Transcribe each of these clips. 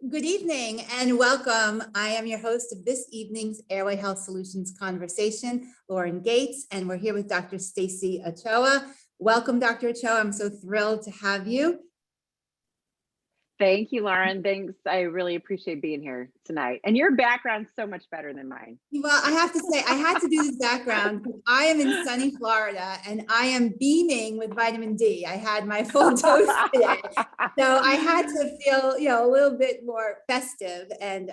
Good evening and welcome. I am your host of this evening's Airway Health Solutions Conversation, Lauren Gueits, and we're here with Dr. Stacy Ochoa. Welcome, Dr. Ochoa. I'm so thrilled to have you. Thank you, Lauren. Thanks. I really appreciate being here tonight. And your background's so much better than mine. Well, I have to say, I had to do this background because I am in sunny Florida and I am beaming with vitamin D. I had my full dose today. So I had to feel, a little bit more festive and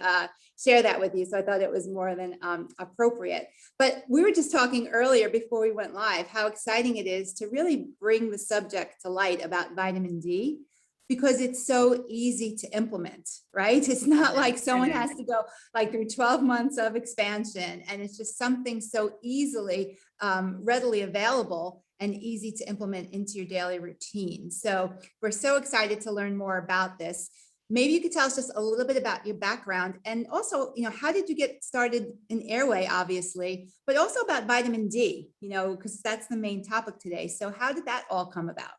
share that with you. So I thought it was more than appropriate. But we were just talking earlier before we went live, how exciting it is to really bring the subject to light about vitamin D, because it's so easy to implement, right? It's not like someone has to go like through 12 months of expansion, and it's just something so easily, readily available and easy to implement into your daily routine. So we're so excited to learn more about this. Maybe you could tell us just a little bit about your background and also, how did you get started in Airway, obviously, but also about vitamin D, because that's the main topic today. So how did that all come about?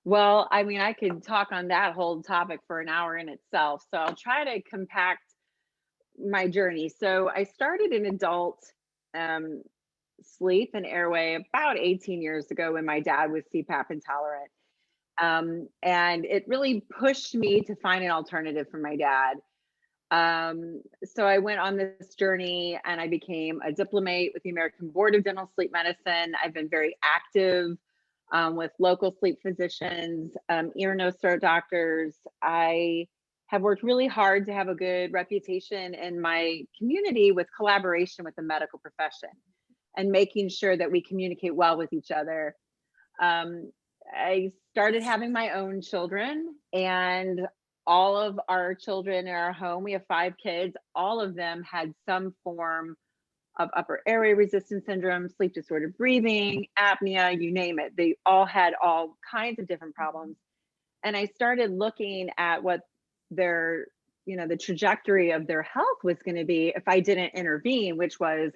Well, I mean, I could talk on that whole topic for an hour in itself. So I'll try to compact my journey. So I started in adult sleep and airway about 18 years ago when my dad was CPAP intolerant. And it really pushed me to find an alternative for my dad. So I went on this journey and I became a diplomate with the American Board of Dental Sleep Medicine. I've been very active with local sleep physicians, ear, nose, throat doctors. I have worked really hard to have a good reputation in my community with collaboration with the medical profession and making sure that we communicate well with each other. I started having my own children, and all of our children in our home, we have 5 kids, all of them had some form of upper airway resistance syndrome, sleep disordered breathing, apnea, you name it. They all had all kinds of different problems. And I started looking at what their, the trajectory of their health was going to be if I didn't intervene, which was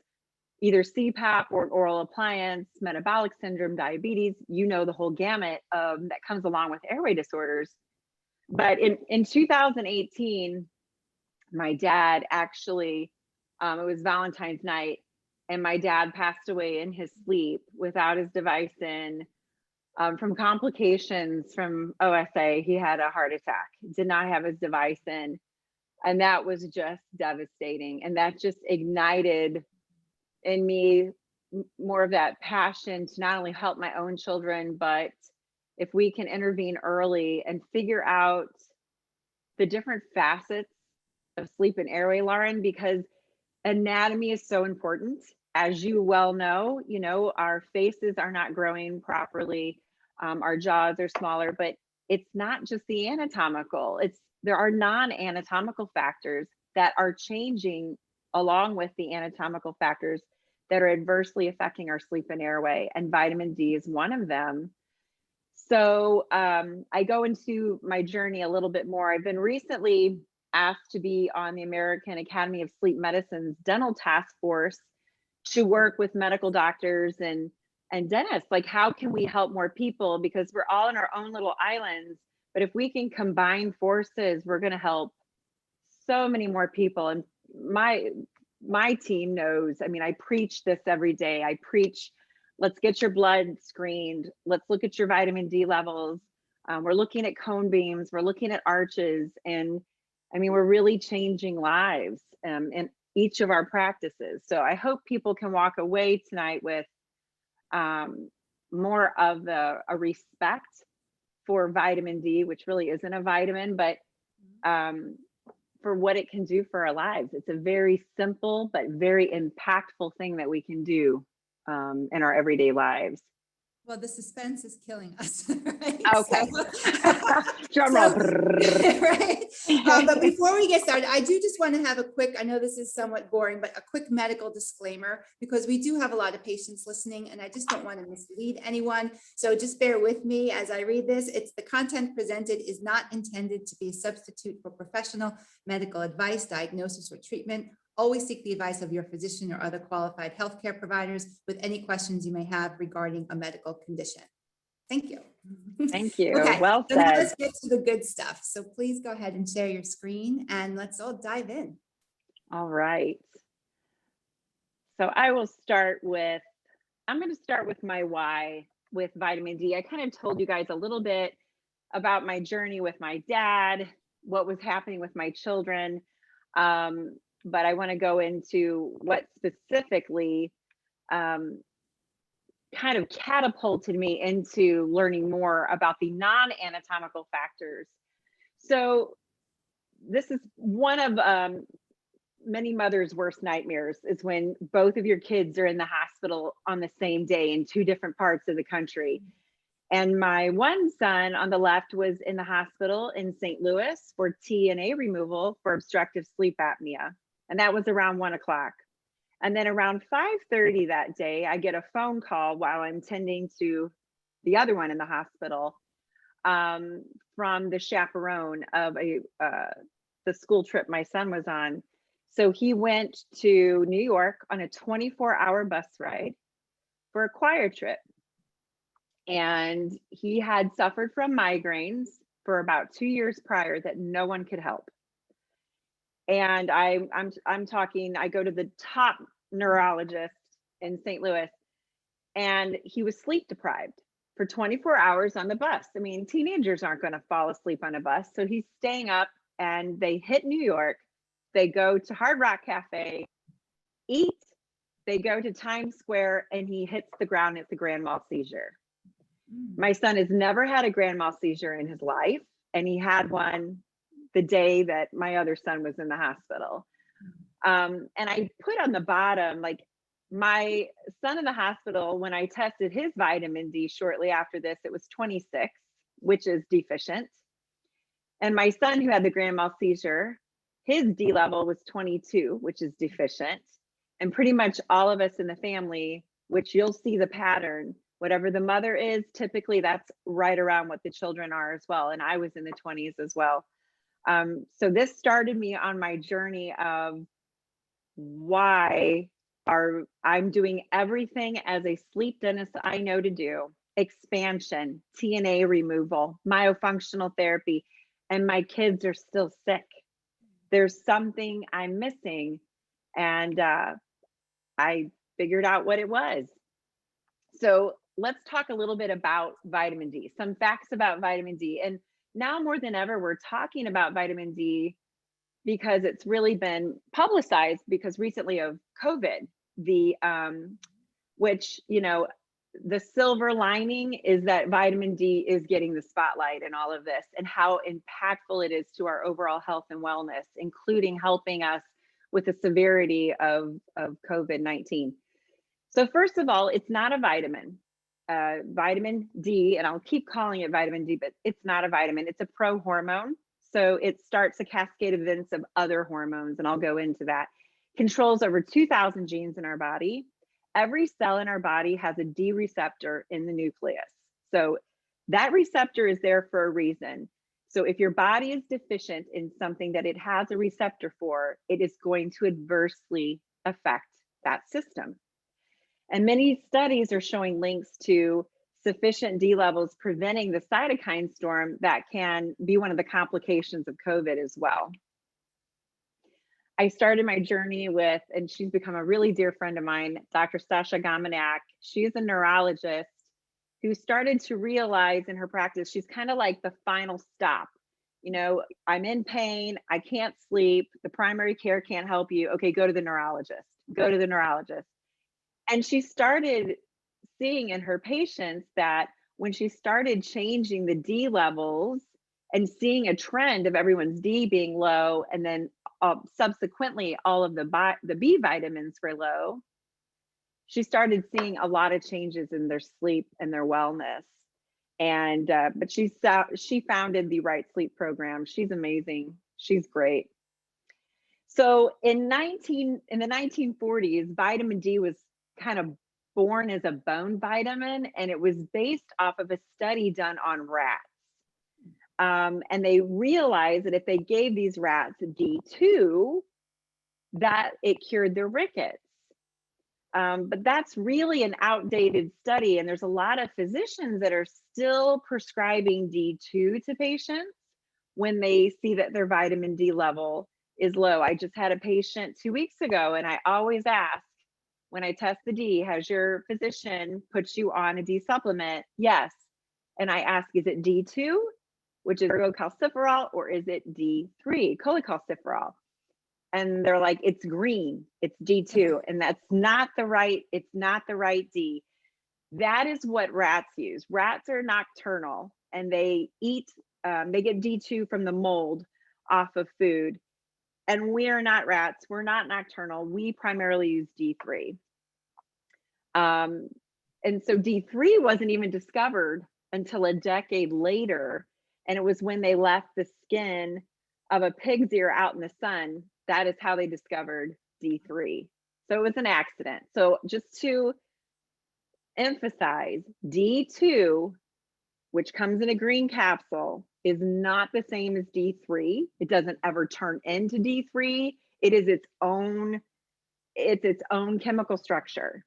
either CPAP or oral appliance, metabolic syndrome, diabetes, the whole gamut that comes along with airway disorders. But in 2018, my dad actually, it was Valentine's night, and my dad passed away in his sleep without his device in, from complications from OSA. He had a heart attack, did not have his device in, and that was just devastating. And that just ignited in me more of that passion to not only help my own children, but if we can intervene early and figure out the different facets of sleep and airway, Lauren, because anatomy is so important. As you well know, our faces are not growing properly. Our jaws are smaller, but it's not just the anatomical. There are non-anatomical factors that are changing along with the anatomical factors that are adversely affecting our sleep and airway, and vitamin D is one of them. So I go into my journey a little bit more. I've been recently asked to be on the American Academy of Sleep Medicine's dental task force to work with medical doctors and dentists. Like, how can we help more people? Because we're all in our own little islands, but if we can combine forces, we're going to help so many more people. And my team knows, I preach this every day. I preach, let's get your blood screened. Let's look at your vitamin D levels. We're looking at cone beams. We're looking at arches. And we're really changing lives in each of our practices. So I hope people can walk away tonight with more of a respect for vitamin D, which really isn't a vitamin, but for what it can do for our lives. It's a very simple but very impactful thing that we can do in our everyday lives. Well, the suspense is killing us, right? Okay. Drum roll. Right. But before we get started, I do just want to have a quick, I know this is somewhat boring, but a quick medical disclaimer, because we do have a lot of patients listening and I just don't want to mislead anyone. So just bear with me as I read this. The content presented is not intended to be a substitute for professional medical advice, diagnosis, or treatment. Always seek the advice of your physician or other qualified healthcare providers with any questions you may have regarding a medical condition. Thank you. Thank you. Okay, Well so now said. let's get to the good stuff. So please go ahead and share your screen and let's all dive in. All right. So I will start with, I'm going to start with my why with vitamin D. I kind of told you guys a little bit about my journey with my dad, what was happening with my children. But I want to go into what specifically kind of catapulted me into learning more about the non-anatomical factors. So this is one of many mothers' worst nightmares, is when both of your kids are in the hospital on the same day in two different parts of the country. And my one son on the left was in the hospital in St. Louis for TNA removal for obstructive sleep apnea. And that was around 1 o'clock. And then around 5:30 that day, I get a phone call while I'm tending to the other one in the hospital from the chaperone of the school trip my son was on. So he went to New York on a 24-hour bus ride for a choir trip. And he had suffered from migraines for about 2 years prior that no one could help. And I'm talking, I go to the top neurologist in St. Louis, and he was sleep deprived for 24 hours on the bus. I mean, teenagers aren't going to fall asleep on a bus. So he's staying up, and they hit New York. They go to Hard Rock Cafe, eat, they go to Times Square, and he hits the ground. It's a grand mal seizure. My son has never had a grand mal seizure in his life, and he had one the day that my other son was in the hospital. And I put on the bottom, like, my son in the hospital, when I tested his vitamin D shortly after this, it was 26, which is deficient. And my son who had the grand mal seizure, his D level was 22, which is deficient. And pretty much all of us in the family, which you'll see the pattern, whatever the mother is, typically that's right around what the children are as well. And I was in the 20s as well. So this started me on my journey of why I'm doing everything as a sleep dentist I know to do: expansion, TNA removal, myofunctional therapy, and my kids are still sick. There's something I'm missing, and I figured out what it was. So let's talk a little bit about vitamin D, some facts about vitamin D. And now more than ever, we're talking about vitamin D because it's really been publicized because recently of COVID, which, you know, the silver lining is that vitamin D is getting the spotlight in all of this, and how impactful it is to our overall health and wellness, including helping us with the severity of COVID-19. So first of all, it's not a vitamin. Vitamin D, and I'll keep calling it vitamin D, but it's not a vitamin. It's a prohormone. So it starts a cascade of events of other hormones, and I'll go into that. Controls over 2,000 genes in our body. Every cell in our body has a D receptor in the nucleus. So that receptor is there for a reason. So if your body is deficient in something that it has a receptor for, it is going to adversely affect that system. And many studies are showing links to sufficient D levels preventing the cytokine storm that can be one of the complications of COVID as well. I started my journey with, and she's become a really dear friend of mine, Dr. Sasha Gomaniak. She's a neurologist who started to realize in her practice, she's kind of like the final stop. You know, I'm in pain, I can't sleep, the primary care can't help you. Okay, go to the neurologist, go to the neurologist. And she started seeing in her patients that when she started changing the D levels and seeing a trend of everyone's D being low, and then subsequently all of the B vitamins were low, she started seeing a lot of changes in their sleep and their wellness. And but she founded the Right Sleep program. She's amazing. She's great. So in the 1940s, vitamin D was kind of born as a bone vitamin, and it was based off of a study done on rats. And they realized that if they gave these rats D2, that it cured their rickets. But that's really an outdated study. And there's a lot of physicians that are still prescribing D2 to patients when they see that their vitamin D level is low. I just had a patient 2 weeks ago, and I always ask when I test the D, has your physician put you on a D supplement? Yes. And I ask, is it D2, which is ergocalciferol, or is it D3, cholecalciferol? And they're like, it's green, it's D2. And that's not the right, it's not the right D. That is what rats use. Rats are nocturnal, and they eat, they get D2 from the mold off of food. And we are not rats, we're not nocturnal. We primarily use D3. And so D3 wasn't even discovered until a decade later. And it was when they left the skin of a pig's ear out in the sun. That is how they discovered D3. So it was an accident. So just to emphasize, D2, which comes in a green capsule, is not the same as D3. It doesn't ever turn into D3. It is its own chemical structure.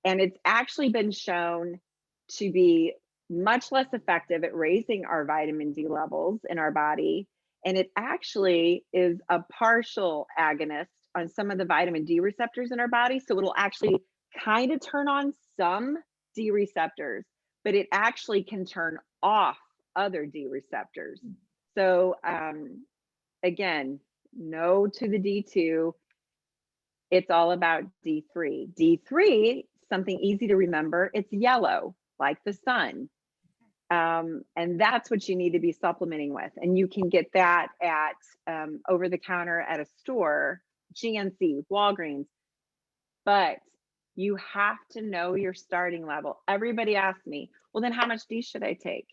And it's actually been shown to be much less effective at raising our vitamin D levels in our body. And it actually is a partial agonist on some of the vitamin D receptors in our body. So it'll actually kind of turn on some D receptors, but it actually can turn off other D receptors. So again, no to the D2. It's all about D3. D3, something easy to remember, it's yellow, like the sun. And that's what you need to be supplementing with. And you can get that at over the counter at a store, GNC, Walgreens. But you have to know your starting level. Everybody asks me, well, then how much D should I take?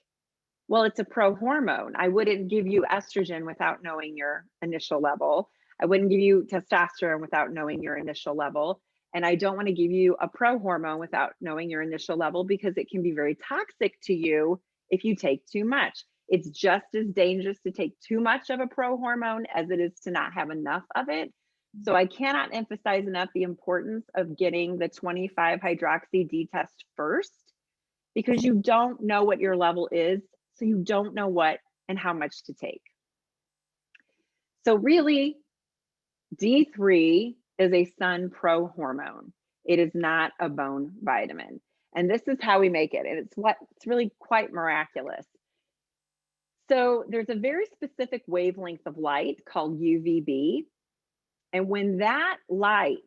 Well, it's a prohormone. I wouldn't give you estrogen without knowing your initial level. I wouldn't give you testosterone without knowing your initial level. And I don't want to give you a prohormone without knowing your initial level, because it can be very toxic to you if you take too much. It's just as dangerous to take too much of a prohormone as it is to not have enough of it. So I cannot emphasize enough the importance of getting the 25 hydroxy D test first, because you don't know what your level is. So you don't know what and how much to take. So really, D3 is a sun prohormone. It is not a bone vitamin. And this is how we make it. And it's really quite miraculous. So there's a very specific wavelength of light called UVB. And when that light,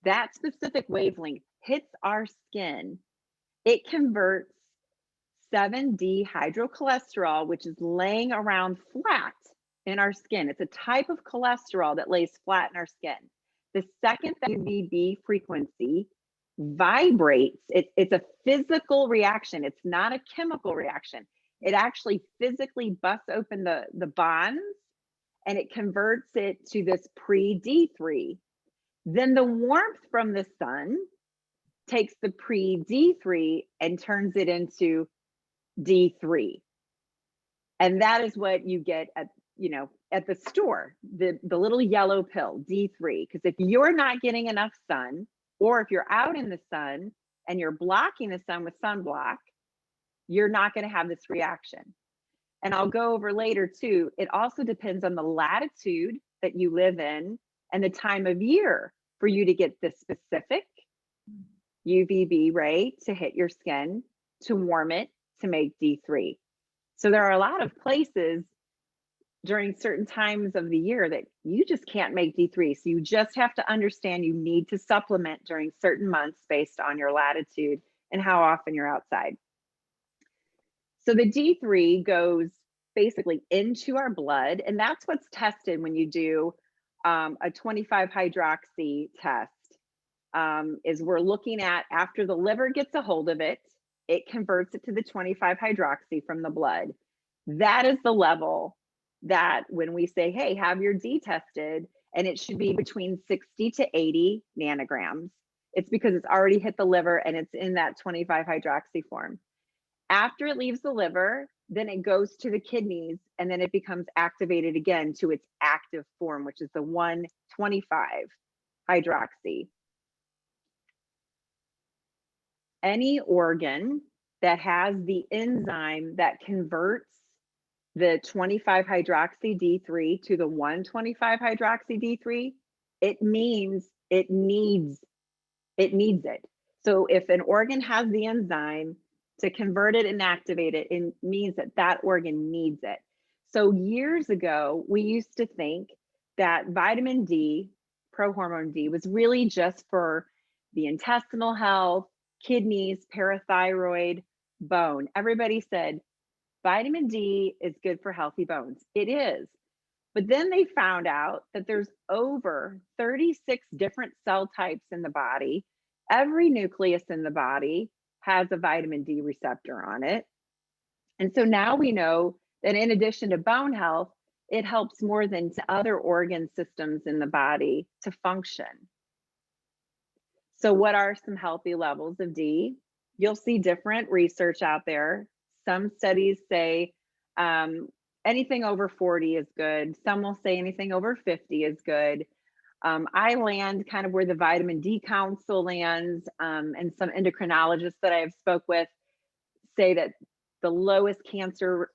that specific wavelength hits our skin, it converts 7D hydrocholesterol, which is laying around flat in our skin. It's a type of cholesterol that lays flat in our skin. The second that UVB frequency vibrates, it's a physical reaction. It's not a chemical reaction. It actually physically busts open the bonds, and it converts it to this pre-D3. Then the warmth from the sun takes the pre-D3 and turns it into D3. And that is what you get at, at the store, the little yellow pill, D3. Because if you're not getting enough sun, or if you're out in the sun and you're blocking the sun with sunblock, you're not going to have this reaction. And I'll go over later too, it also depends on the latitude that you live in and the time of year for you to get this specific UVB ray to hit your skin, to warm it, to make D3. So there are a lot of places during certain times of the year that you just can't make D3. So you just have to understand you need to supplement during certain months based on your latitude and how often you're outside. So the D3 goes basically into our blood, and that's what's tested when you do a 25 hydroxy test. Is we're looking at, after the liver gets a hold of it, it converts it to the 25 hydroxy from the blood. That is the level that when we say, hey, have your D tested, and it should be between 60 to 80 nanograms. It's because it's already hit the liver and it's in that 25 hydroxy form. After it leaves the liver, then it goes to the kidneys, and then it becomes activated again to its active form, which is the 125 hydroxy. any organ that has the enzyme that converts the 25-hydroxy D3 to the 1,25-hydroxy D3, it means it needs it. So if an organ has the enzyme to convert it and activate it, it means that that organ needs it. So years ago, we used to think that vitamin D, prohormone D, was really just for the intestinal health, kidneys, parathyroid, bone. Everybody said vitamin D is good for healthy bones. It is. But then they found out that there's over 36 different cell types in the body. Every nucleus in the body has a vitamin D receptor on it. And so now we know that in addition to bone health, it helps more than other organ systems in the body to function. So what are some healthy levels of D? You'll see different research out there. Some studies say anything over 40 is good. Some will say anything over 50 is good. I land kind of where the Vitamin D Council lands, and some endocrinologists that I have spoke with say that the lowest cancer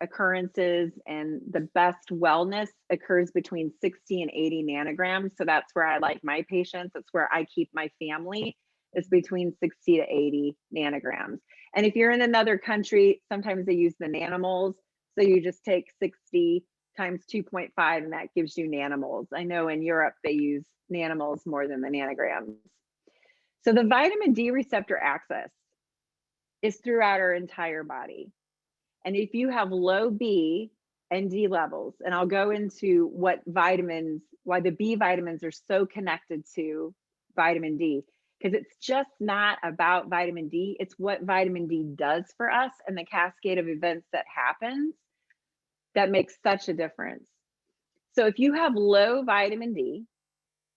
occurrences and the best wellness occurs between 60 and 80 nanograms. So that's where I like my patients. That's where I keep my family, is between 60 to 80 nanograms. And if you're in another country, sometimes they use the nanomoles. So you just take 60 times 2.5 and that gives you nanomoles. I know in Europe they use nanomoles more than the nanograms. So the vitamin D receptor axis is throughout our entire body. And if you have low B and D levels, and I'll go into what vitamins, why the B vitamins are so connected to vitamin D, because it's just not about vitamin D, it's what vitamin D does for us and the cascade of events that happens that makes such a difference. So if you have low vitamin D,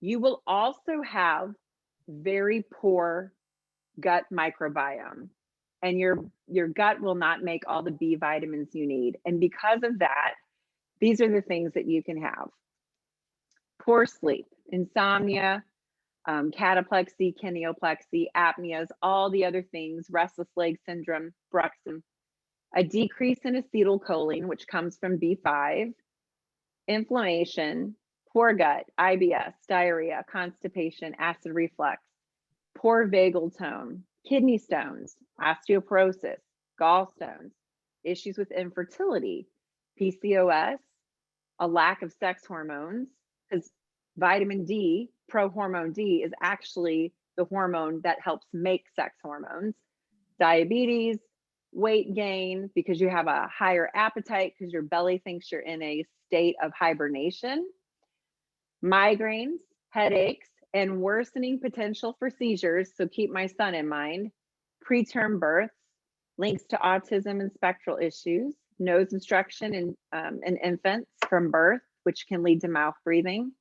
you will also have very poor gut microbiome, and your gut will not make all the B vitamins you need. And because of that, these are the things that you can have: poor sleep, insomnia, cataplexy, kineoplexy, apneas, all the other things, restless leg syndrome, bruxism, a decrease in acetylcholine, which comes from B5, inflammation, poor gut, IBS, diarrhea, constipation, acid reflux, poor vagal tone, kidney stones, osteoporosis, gallstones, issues with infertility, PCOS, a lack of sex hormones, because vitamin D, prohormone D, is actually the hormone that helps make sex hormones, diabetes, weight gain, because you have a higher appetite because your belly thinks you're in a state of hibernation, migraines, headaches, and worsening potential for seizures. So keep my son in mind. Preterm births, links to autism and spectral issues, nose obstruction in infants from birth, which can lead to mouth breathing,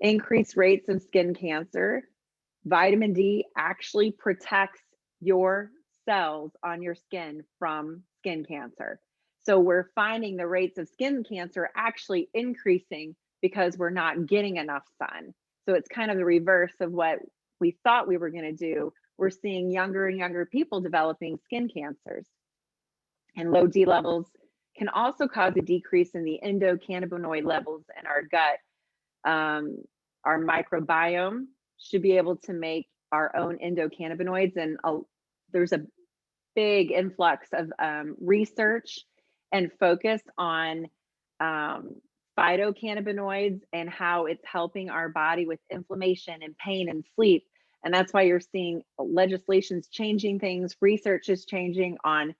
increased rates of skin cancer. Vitamin D actually protects your cells on your skin from skin cancer. So we're finding the rates of skin cancer actually increasing because we're not getting enough sun. So it's kind of the reverse of what we thought we were going to do. We're seeing younger and younger people developing skin cancers. And low D levels can also cause a decrease in the endocannabinoid levels in our gut. Our microbiome should be able to make our own endocannabinoids, and there's a big influx of research and focus on phytocannabinoids and how it's helping our body with inflammation and pain and sleep. And that's why you're seeing legislations changing things, research is changing on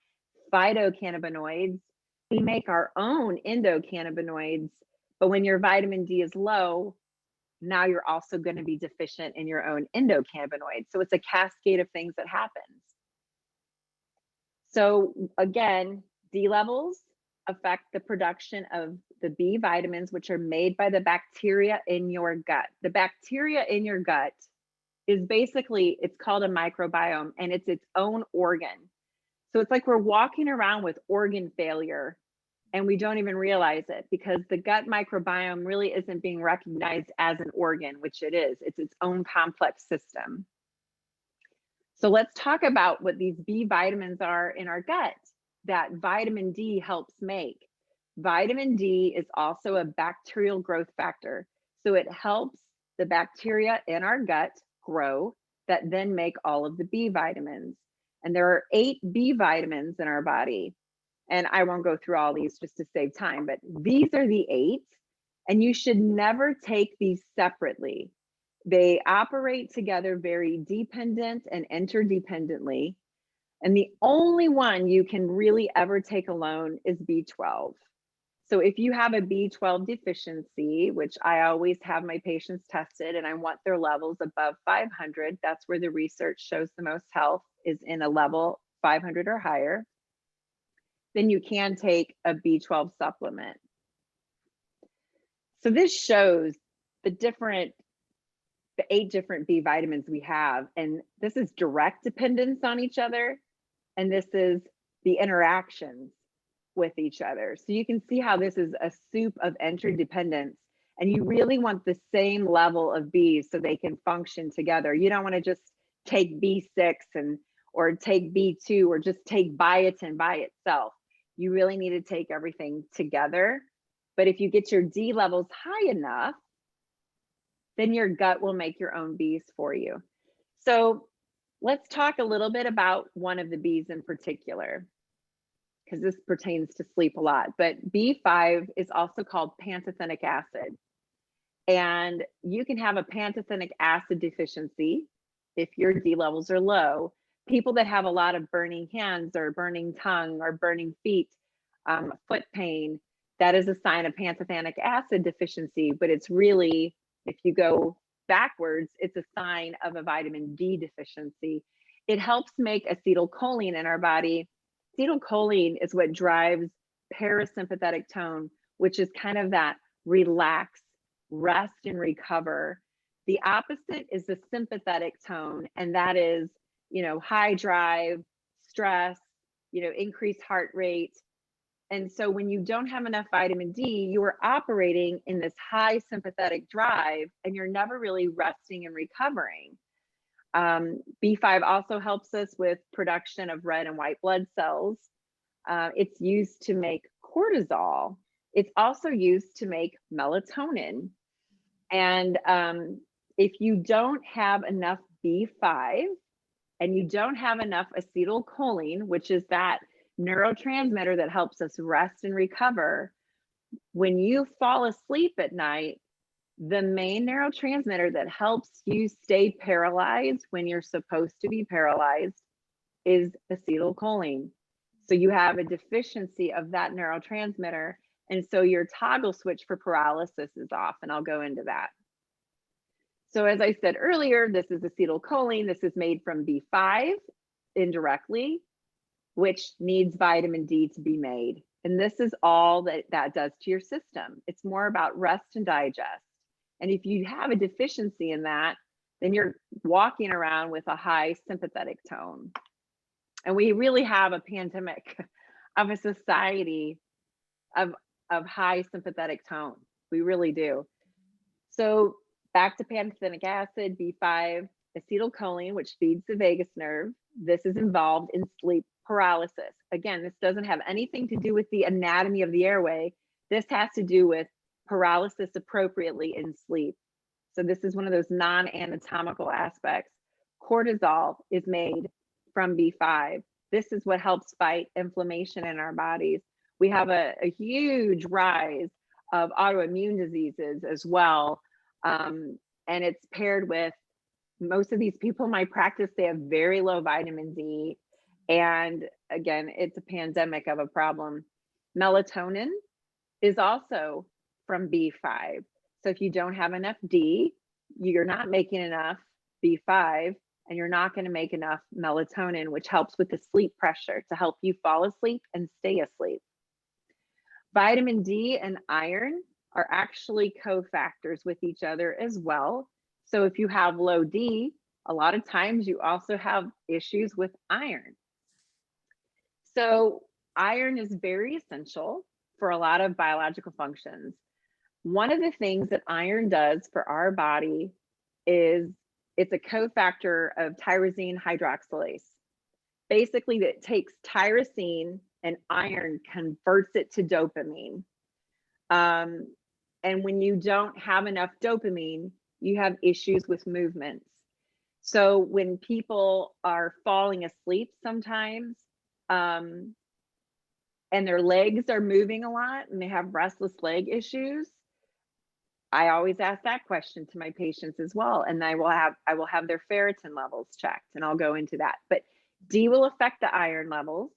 phytocannabinoids. We make our own endocannabinoids, but when your vitamin D is low, now you're also going to be deficient in your own endocannabinoids. So it's a cascade of things that happens. So again, D levels affect the production of the B vitamins, which are made by the bacteria in your gut. The bacteria in your gut is basically, it's called a microbiome, and it's its own organ. So it's like we're walking around with organ failure and we don't even realize it, because the gut microbiome really isn't being recognized as an organ, which it is. It's its own complex system. So let's talk about what these B vitamins are in our gut that vitamin D helps make. Vitamin D is also a bacterial growth factor. So it helps the bacteria in our gut grow that then make all of the B vitamins. And there are 8 B vitamins in our body. And I won't go through all these just to save time, but these are the 8. And you should never take these separately. They operate together very dependent and interdependently. And the only one you can really ever take alone is B12. So if you have a B12 deficiency, which I always have my patients tested and I want their levels above 500, that's where the research shows the most health is in a level 500 or higher, then you can take a B12 supplement. So this shows the 8 different B vitamins we have, and this is direct dependence on each other, and this is the interactions with each other. So you can see how this is a soup of interdependence, and you really want the same level of Bs so they can function together. You don't want to just take B6 or take B2 or just take biotin by itself. You really need to take everything together. But if you get your D levels high enough, then your gut will make your own Bs for you. So let's talk a little bit about one of the Bs in particular, because this pertains to sleep a lot. But B5 is also called pantothenic acid. And you can have a pantothenic acid deficiency if your D levels are low. People that have a lot of burning hands or burning tongue or burning feet, foot pain, that is a sign of pantothenic acid deficiency, but it's really, if you go backwards, it's a sign of a vitamin D deficiency. It helps make acetylcholine in our body. Acetylcholine is what drives parasympathetic tone, which is kind of that relax, rest and recover. The opposite is the sympathetic tone, and that is, high drive, stress, increased heart rate. And so when you don't have enough vitamin D, you are operating in this high sympathetic drive and you're never really resting and recovering. B5 also helps us with production of red and white blood cells. It's used to make cortisol. It's also used to make melatonin. And if you don't have enough B5 and you don't have enough acetylcholine, which is that neurotransmitter that helps us rest and recover, when you fall asleep at night, the main neurotransmitter that helps you stay paralyzed when you're supposed to be paralyzed is acetylcholine. So you have a deficiency of that neurotransmitter. And so your toggle switch for paralysis is off, and I'll go into that. So as I said earlier, this is acetylcholine. This is made from B5 indirectly, which needs vitamin D to be made. And this is all that does to your system. It's more about rest and digest. And if you have a deficiency in that, then you're walking around with a high sympathetic tone. And we really have a pandemic of a society of high sympathetic tone. We really do. So back to pantothenic acid, B5, acetylcholine, which feeds the vagus nerve. This is involved in sleep paralysis. Again, this doesn't have anything to do with the anatomy of the airway. This has to do with paralysis appropriately in sleep. So this is one of those non-anatomical aspects. Cortisol is made from B5. This is what helps fight inflammation in our bodies. We have a huge rise of autoimmune diseases as well. And it's paired with most of these people in my practice, they have very low vitamin D. And again, it's a pandemic of a problem. Melatonin is also from B5. So if you don't have enough D, you're not making enough B5, and you're not going to make enough melatonin, which helps with the sleep pressure to help you fall asleep and stay asleep. Vitamin D and iron are actually cofactors with each other as well. So if you have low D, a lot of times you also have issues with iron. So iron is very essential for a lot of biological functions. One of the things that iron does for our body is it's a cofactor of tyrosine hydroxylase. Basically, it takes tyrosine and iron, converts it to dopamine. And when you don't have enough dopamine, you have issues with movements. So when people are falling asleep sometimes, and their legs are moving a lot and they have restless leg issues, I always ask that question to my patients as well. And I will have their ferritin levels checked, and I'll go into that. But D will affect the iron levels.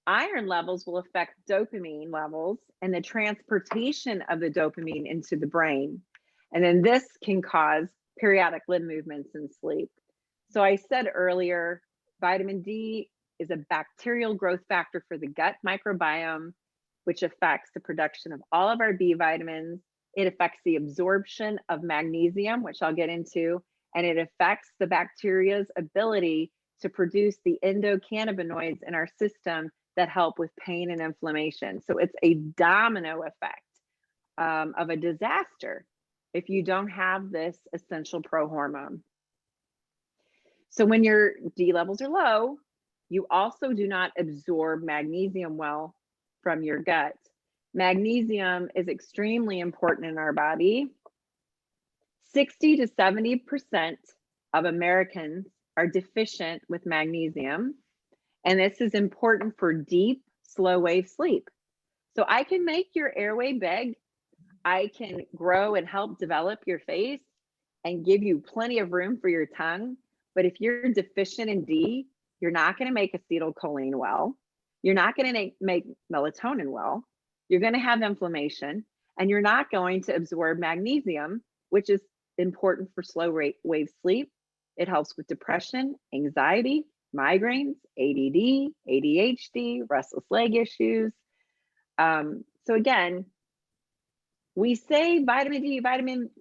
Iron levels will affect dopamine levels and the transportation of the dopamine into the brain. And then this can cause periodic limb movements in sleep. So I said earlier, vitamin D is a bacterial growth factor for the gut microbiome, which affects the production of all of our B vitamins. It affects the absorption of magnesium, which I'll get into, and it affects the bacteria's ability to produce the endocannabinoids in our system that help with pain and inflammation. So it's a domino effect of a disaster if you don't have this essential prohormone. So when your D levels are low, you also do not absorb magnesium well from your gut. Magnesium is extremely important in our body. 60 to 70% of Americans are deficient with magnesium. And this is important for deep, slow wave sleep. So I can make your airway big. I can grow and help develop your face and give you plenty of room for your tongue. But if you're deficient in D, you're not going to make acetylcholine well. You're not going to make melatonin well. You're going to have inflammation, and you're not going to absorb magnesium, which is important for slow wave sleep. It helps with depression, anxiety, migraines, ADD, ADHD, restless leg issues. So again, we say vitamin D,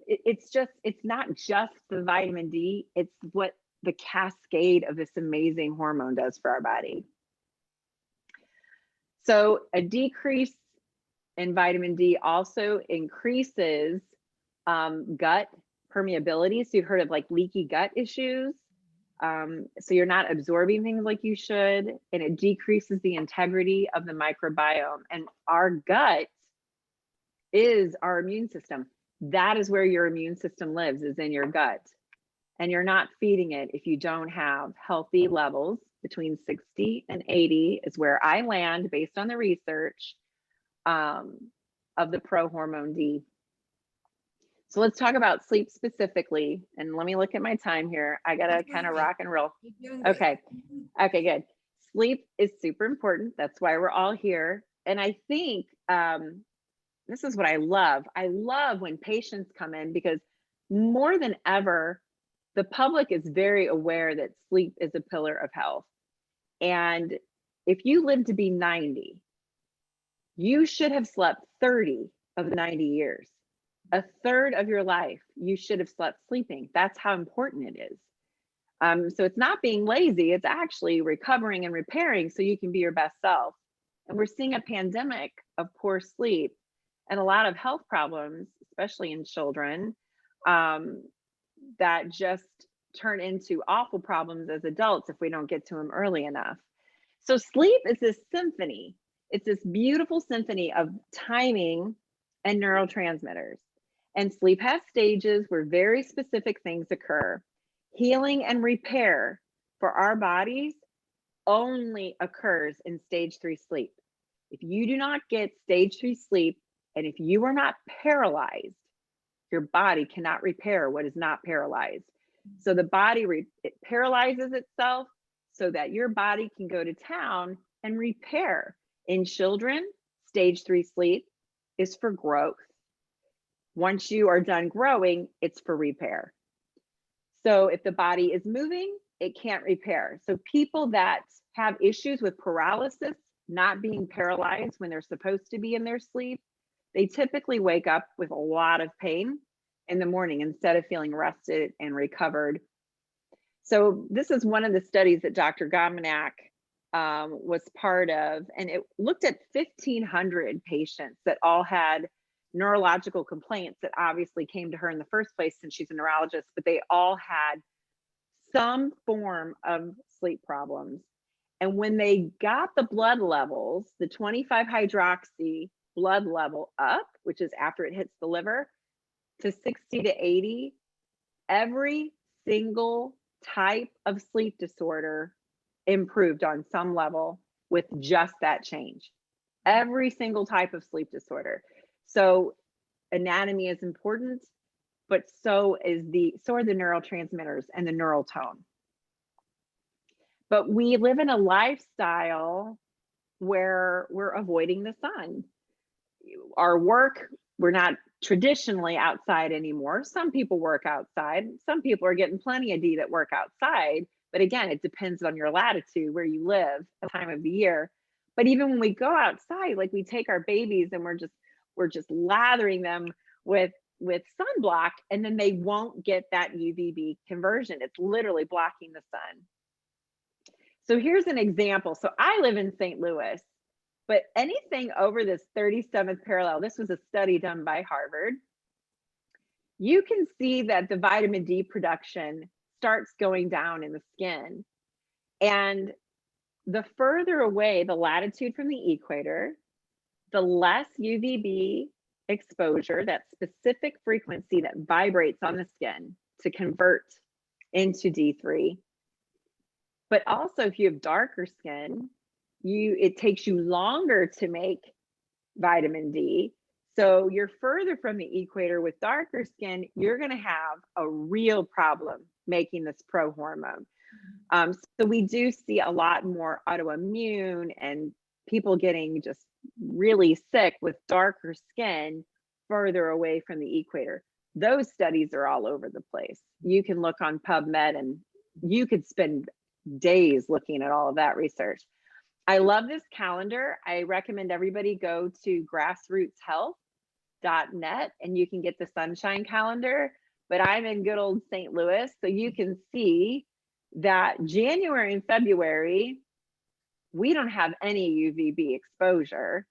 it's not just the vitamin D, it's what the cascade of this amazing hormone does for our body. So a decrease in vitamin D also increases gut permeability. So you've heard of like leaky gut issues. So you're not absorbing things like you should, and it decreases the integrity of the microbiome. And our gut is our immune system. That is where your immune system lives, is in your gut. And you're not feeding it if you don't have healthy levels. Between 60 and 80 is where I land based on the research of the prohormone D. So let's talk about sleep specifically. And let me look at my time here. I gotta kind of rock and roll. Okay, good. Sleep is super important. That's why we're all here. And I think this is what I love. I love when patients come in, because more than ever, the public is very aware that sleep is a pillar of health. And if you live to be 90, you should have slept 30 of the 90 years. A third of your life, you should have slept sleeping. That's how important it is. So it's not being lazy, it's actually recovering and repairing so you can be your best self. And we're seeing a pandemic of poor sleep and a lot of health problems, especially in children, that just turn into awful problems as adults if we don't get to them early enough. So sleep is this symphony. It's this beautiful symphony of timing and neurotransmitters. And sleep has stages where very specific things occur. Healing and repair for our bodies only occurs in stage 3 sleep. If you do not get stage 3 sleep, and if you are not paralyzed, your body cannot repair what is not paralyzed. So the body it paralyzes itself so that your body can go to town and repair. In children, stage 3 sleep is for growth. Once you are done growing, it's for repair. So if the body is moving, it can't repair. So people that have issues with paralysis, not being paralyzed when they're supposed to be in their sleep, they typically wake up with a lot of pain in the morning instead of feeling rested and recovered. So this is one of the studies that Dr. Gomanak was part of, and it looked at 1,500 patients that all had neurological complaints that obviously came to her in the first place since she's a neurologist, but they all had some form of sleep problems. And when they got the blood levels, the 25 hydroxy blood level up, which is after it hits the liver, to 60 to 80, every single type of sleep disorder improved on some level with just that change. Every single type of sleep disorder. So anatomy is important, but so are the neurotransmitters and the neural tone. But we live in a lifestyle where we're avoiding the sun. Our work, we're not traditionally outside anymore. Some people work outside. Some people are getting plenty of D that work outside. But again, it depends on your latitude, where you live, the time of the year. But even when we go outside, like we take our babies and we're just lathering them with sunblock, and then they won't get that UVB conversion. It's literally blocking the sun. So here's an example. So I live in St. Louis, but anything over this 37th parallel, this was a study done by Harvard, you can see that the vitamin D production starts going down in the skin. And the further away the latitude from the equator, the less UVB exposure, that specific frequency that vibrates on the skin to convert into D3. But also, if you have darker skin, it takes you longer to make vitamin D. So you're further from the equator with darker skin, you're going to have a real problem making this prohormone. So we do see a lot more autoimmune and people getting just really sick with darker skin further away from the equator. Those studies are all over the place. You can look on PubMed and you could spend days looking at all of that research. I love this calendar. I recommend everybody go to grassrootshealth.net and you can get the sunshine calendar. But I'm in good old St. Louis, so you can see that January and February, we don't have any UVB exposure.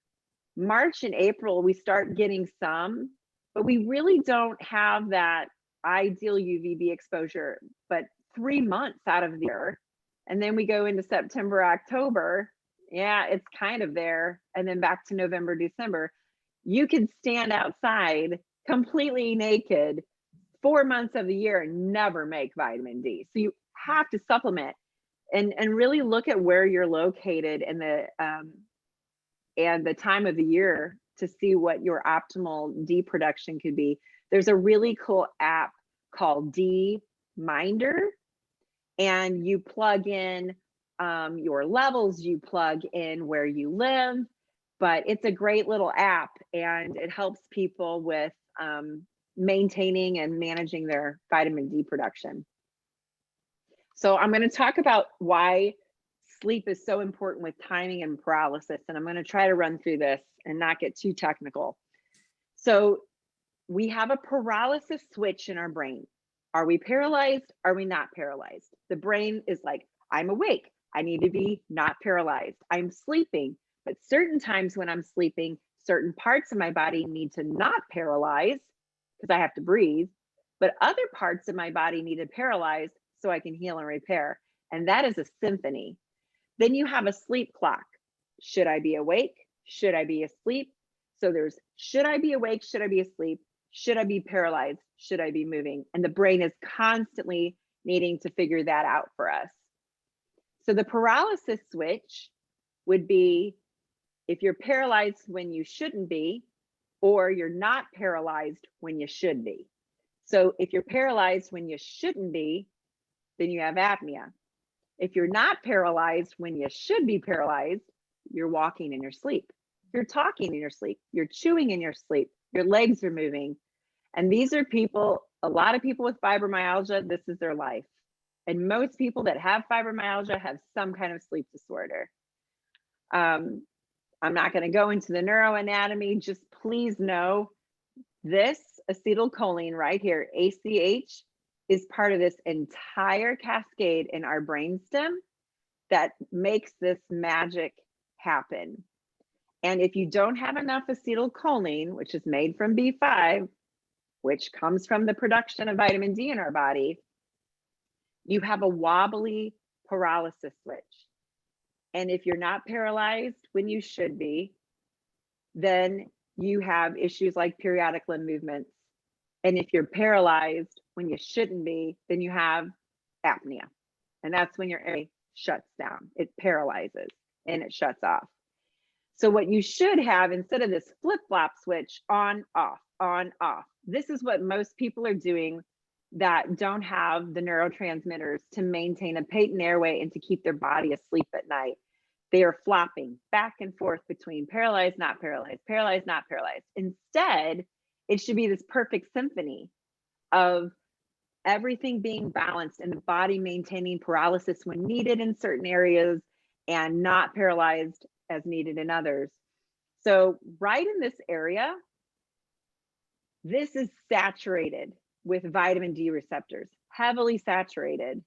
March and April, we start getting some, but we really don't have that ideal UVB exposure, but 3 months out of the year. And then we go into September, October. Yeah, it's kind of there. And then back to November, December. You can stand outside completely naked 4 months of the year and never make vitamin D. So you have to supplement and really look at where you're located and the time of the year to see what your optimal D production could be. There's a really cool app called D Minder, and you plug in your levels, you plug in where you live, but it's a great little app and it helps people with maintaining and managing their vitamin D production. So I'm going to talk about why sleep is so important with timing and paralysis, and I'm going to try to run through this and not get too technical. So we have a paralysis switch in our brain. Are we paralyzed? Are we not paralyzed? The brain is like, I'm awake. I need to be not paralyzed. I'm sleeping, but certain times when I'm sleeping, certain parts of my body need to not paralyze because I have to breathe, but other parts of my body need to paralyze so I can heal and repair. And that is a symphony. Then you have a sleep clock. Should I be awake? Should I be asleep? So there's, should I be awake? Should I be asleep? Should I be paralyzed? Should I be moving? And the brain is constantly needing to figure that out for us. So the paralysis switch would be if you're paralyzed when you shouldn't be, or you're not paralyzed when you should be. So if you're paralyzed when you shouldn't be, then you have apnea. If you're not paralyzed when you should be paralyzed, you're walking in your sleep. You're talking in your sleep. You're chewing in your sleep. Your legs are moving. And these are people, a lot of people with fibromyalgia, this is their life. And most people that have fibromyalgia have some kind of sleep disorder. I'm not going to go into the neuroanatomy. Just please know this acetylcholine right here, ACH, is part of this entire cascade in our brainstem that makes this magic happen. And if you don't have enough acetylcholine, which is made from B5, which comes from the production of vitamin D in our body, You have a wobbly paralysis switch. And if you're not paralyzed when you should be, then you have issues like periodic limb movements. And if you're paralyzed when you shouldn't be, then you have apnea. And that's when your airway shuts down. It paralyzes and it shuts off. So what you should have, instead of this flip-flop switch, on, off, this is what most people are doing that don't have the neurotransmitters to maintain a patent airway and to keep their body asleep at night. They are flopping back and forth between paralyzed, not paralyzed, paralyzed, not paralyzed. Instead, it should be this perfect symphony of everything being balanced and the body maintaining paralysis when needed in certain areas and not paralyzed as needed in others. So right in this area, this is saturated with vitamin D receptors, heavily saturated.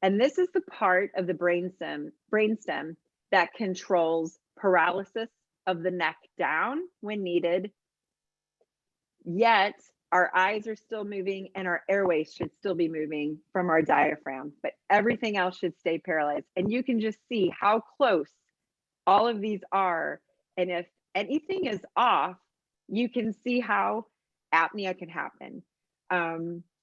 And this is the part of the brainstem that controls paralysis of the neck down when needed. Yet our eyes are still moving and our airways should still be moving from our diaphragm, but everything else should stay paralyzed. And you can just see how close all of these are. And if anything is off, you can see how apnea can happen.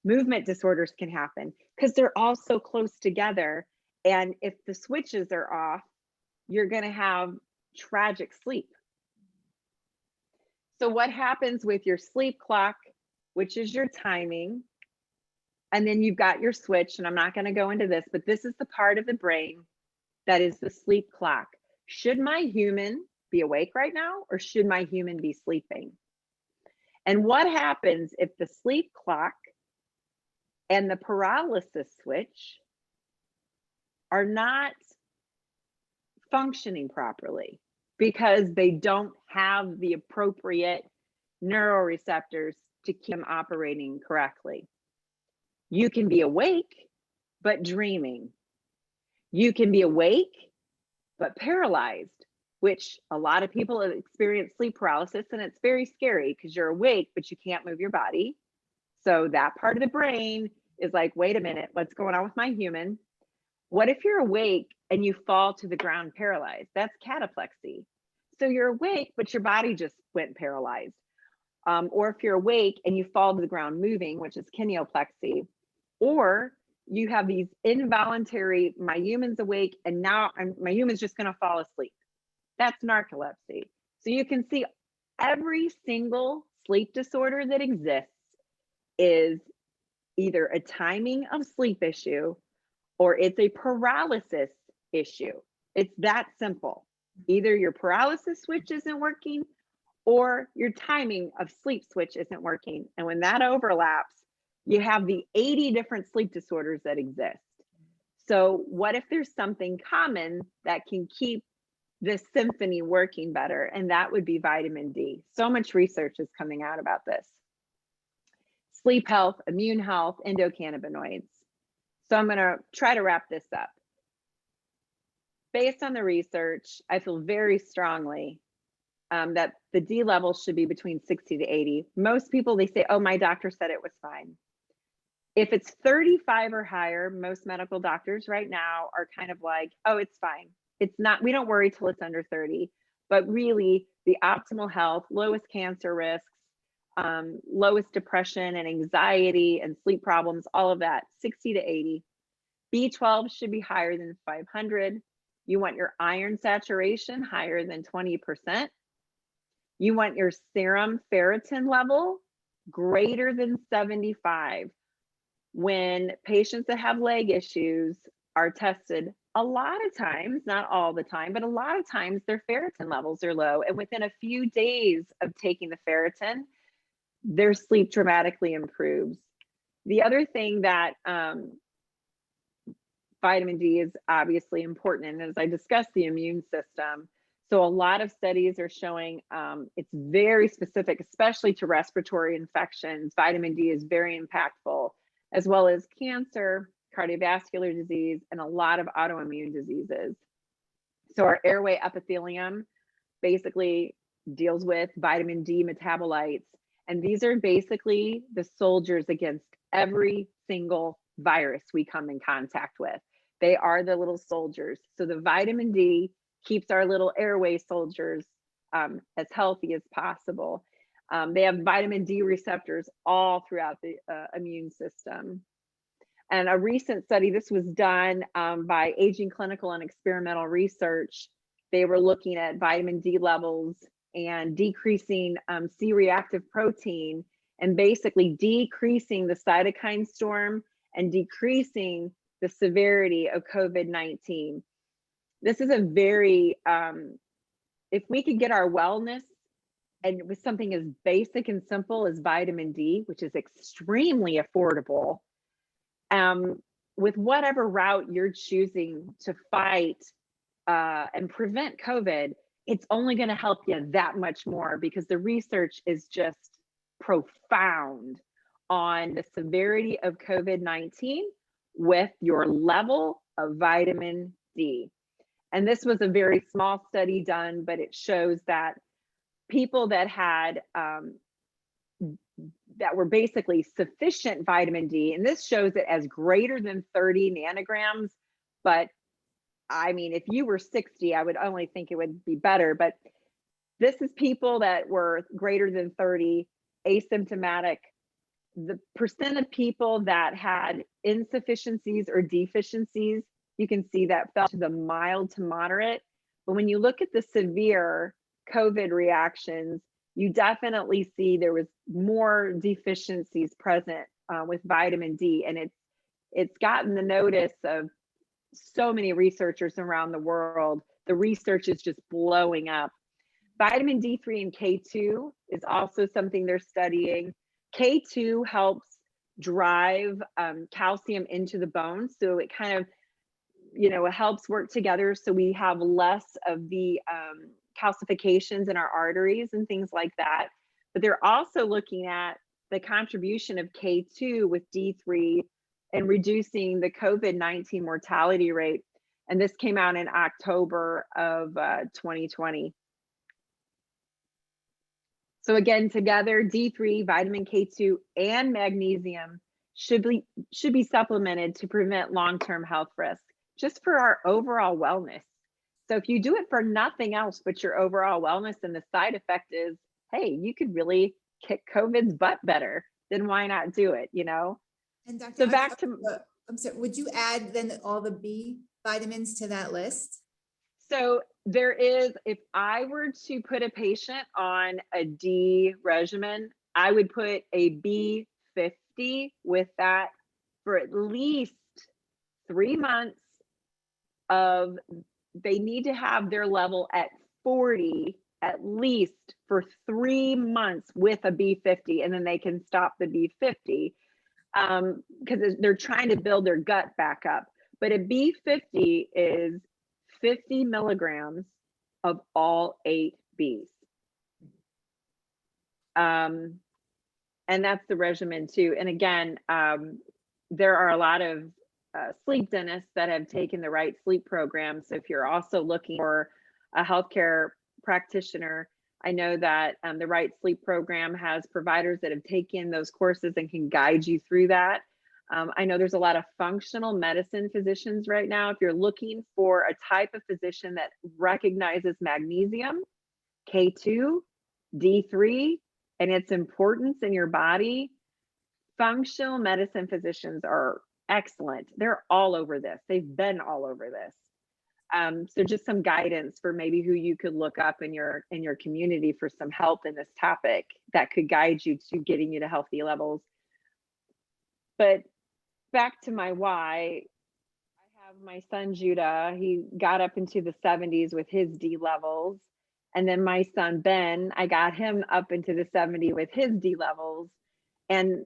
Movement disorders can happen because they're all so close together. And if the switches are off, you're going to have tragic sleep. So what happens with your sleep clock, which is your timing, and then you've got your switch, and I'm not going to go into this, but this is the part of the brain that is the sleep clock. Should my human be awake right now, or should my human be sleeping? And what happens if the sleep clock and the paralysis switch are not functioning properly because they don't have the appropriate neuroreceptors to keep them operating correctly? You can be awake, but dreaming. You can be awake, but paralyzed, which a lot of people have experienced sleep paralysis, and it's very scary because you're awake, but you can't move your body. So that part of the brain is like, wait a minute, what's going on with my human? What if you're awake and you fall to the ground paralyzed? That's cataplexy. So you're awake, but your body just went paralyzed. Or if you're awake and you fall to the ground moving, which is kinesiplexy, or you have these involuntary, my human's awake and now my human's just going to fall asleep. That's narcolepsy. So you can see every single sleep disorder that exists is either a timing of sleep issue or it's a paralysis issue. It's that simple. Either your paralysis switch isn't working or your timing of sleep switch isn't working. And when that overlaps, you have the 80 different sleep disorders that exist. So what if there's something common that can keep this symphony working better? And that would be vitamin D. So much research is coming out about this. Sleep health, immune health, endocannabinoids. So I'm going to try to wrap this up. Based on the research, I feel very strongly that the D level should be between 60 to 80. Most people, they say, oh, my doctor said it was fine. If it's 35 or higher, most medical doctors right now are kind of like, oh, it's fine. It's not, we don't worry till it's under 30, but really the optimal health, lowest cancer risks, lowest depression and anxiety and sleep problems, all of that, 60 to 80. B12 should be higher than 500. You want your iron saturation higher than 20%. You want your serum ferritin level greater than 75. When patients that have leg issues are tested, a lot of times, not all the time, but a lot of times their ferritin levels are low. And within a few days of taking the ferritin, their sleep dramatically improves. The other thing that vitamin D is obviously important, and as I discussed, the immune system. So a lot of studies are showing it's very specific, especially to respiratory infections. Vitamin D is very impactful, as well as cancer, cardiovascular disease, and a lot of autoimmune diseases. So our airway epithelium basically deals with vitamin D metabolites, and these are basically the soldiers against every single virus we come in contact with. They are the little soldiers. So the vitamin D keeps our little airway soldiers as healthy as possible. They have vitamin D receptors all throughout the immune system. And a recent study, this was done by Aging Clinical and Experimental Research. They were looking at vitamin D levels and decreasing C-reactive protein and basically decreasing the cytokine storm and decreasing the severity of COVID-19. This is a very, if we could get our wellness and with something as basic and simple as vitamin D, which is extremely affordable, with whatever route you're choosing to fight and prevent COVID, it's only going to help you that much more because the research is just profound on the severity of COVID-19 with your level of vitamin D. And this was a very small study done, but it shows that people that had that were basically sufficient vitamin D, and this shows it as greater than 30 nanograms, but I mean, if you were 60, I would only think it would be better, but this is people that were greater than 30, asymptomatic. The percent of people that had insufficiencies or deficiencies, you can see that fell to the mild to moderate. But when you look at the severe COVID reactions, you definitely see there was more deficiencies present with vitamin D, and it's gotten the notice of so many researchers around the world. The research is just blowing up. Vitamin D3 and K2 is also something they're studying. K2 helps drive calcium into the bone, so it kind of, it helps work together so we have less of the calcifications in our arteries and things like that. But they're also looking at the contribution of K2 with D3 and reducing the COVID-19 mortality rate. And this came out in October of 2020. So again, together, D3, vitamin K2, and magnesium should be supplemented to prevent long-term health risk, just for our overall wellness. So if you do it for nothing else but your overall wellness, and the side effect is, hey, you could really kick COVID's butt better, then why not do it, And Dr. So back to, I'm sorry, would you add then all the B vitamins to that list? so there is, if I were to put a patient on a D regimen, I would put a B50 with that for at least 3 months of, they need to have their level at 40 at least for 3 months with a B50, and then they can stop the B50 because they're trying to build their gut back up. But a B50 is 50 milligrams of all 8 Bs. And that's the regimen too. And again, there are a lot of sleep dentists that have taken the right sleep program. So if you're also looking for a healthcare practitioner, I know that the right sleep program has providers that have taken those courses and can guide you through that. I know there's a lot of functional medicine physicians right now. If you're looking for a type of physician that recognizes magnesium, K2, D3, and its importance in your body, functional medicine physicians are excellent. They're all over this. They've been all over this. So just some guidance for maybe who you could look up in your community for some help in this topic that could guide you to getting you to healthy levels. But back to my why, I have my son Judah. He got up into the 70s with his D levels. And then my son Ben, I got him up into the 70 with his D levels. And